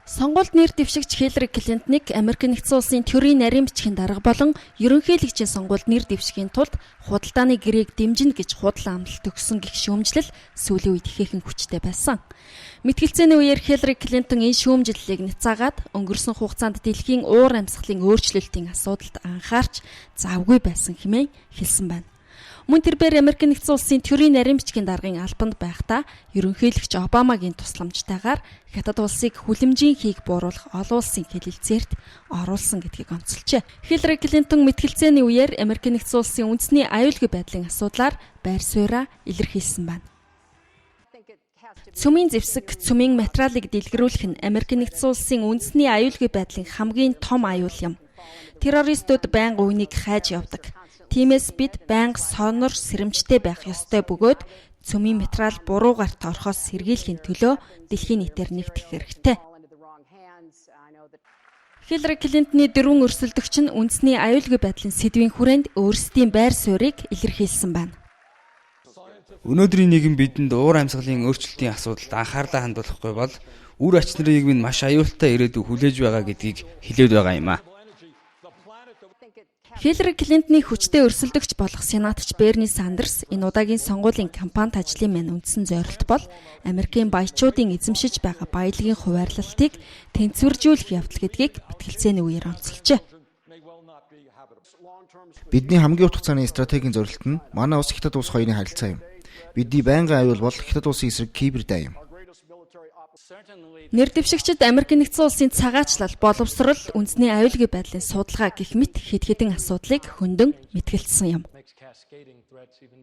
Сонгуульд нэр дэвшигч Хиллари Клинтоныг Америк нэгдсэн улсын төрийн нарийн бичгийн дарга болон ерөнхийлөгчийн сонгуульд нэр дэвшихийн тулд худалдааны гэрээг дэмжинэ гэж худал амлалт өгсөн гэх шүүмжлэл сүүлийн үед ихээхэн хүчтэй байсан. Мэтгэлцээний үеэр Хиллари Клинтон энэ шүүмжлэлийг ницаагаад өнгөрсөн хугацаанд дэлхийн уур амьсгалын өөрчлөлтийн асуудалд анхаарч завгүй байсан хэмээн хэлсэн байна. Мөн тэрээр Америк нэгдсэн улсын төрийн нарийн бичгийн даргын албанд байхдаа ерөнхийлөгч Обамагийн тусламжтайгаар Хятад улсыг хүлэмжийн хийг бууруулах олон улсын хэлэлцээрт оруулсан гэдгийг онцолжээ. Хиллари Клинтон мэтгэлцээний үеэр Америк нэгдсэн улсын үндэсний аюулгүй байдлын асуудлаар байр сууриа илэрхийлсэн байна. Цөмийн зэвсэг, цөмийн материалыг дэлгэрүүлэх нь Америк нэгдсэн улсын үндэсний аюулгүй байдлын хамгийн том аюул юм. Террористууд байнга үүнийг хайж явдаг. Тиймээс бид байнга сонор сэрэмжтэй байх ёстой бөгөөд цөмийн материал буруу гарт орохоос сэргийлэхийн төлөө дэлхийн нийтээр нэгдэх хэрэгтэй. Хиллари Клинтоны дөрвөн өрсөлдөгч нь үндэсний аюулгүй байдлын сэдвийн хүрээнд өөрсдийн байр суурийг илэрхийлсэн байна. Өнөөдрийн нийгэм бидэнд уур амьсгалын өөрчлөлтийн асуудалд анхаарлаа хандуулахгүй бол үр ач нарын нийгэм нь маш аюултай ирээдүй хүлээж байгаа гэдгийг хэлээд байгаа юм а. Хиллари Клинтоны хүчтэй өрсөлдөгч болох сенатч Берни Сандерс энэ удаагийн сонгуулийн кампанит ажлын мань үндсэн зорилт бол Америкийн баячуудын эзэмшиж байгаа баялагын хуваарлалтыг тэнцвэржүүлэх явдал гэдгийг мэтгэлцээний үеэр онцолжээ. Бидний хамгийн урт хугацааны стратегийн зорилт нь манай улс Хятад улс хоёрын харилцаа юм. Бидний байнгын аюул бол Хятад улсын эсрэг кибердаа юм. Нэр дэвшигчид Америк нэгдсэн улсын цагаачлал, боловсрол, үндэсний аюулгүй байдлын судалгаа гэх мэт хэд хэдэн асуудлыг хөндөн мэтгэлцсэн юм.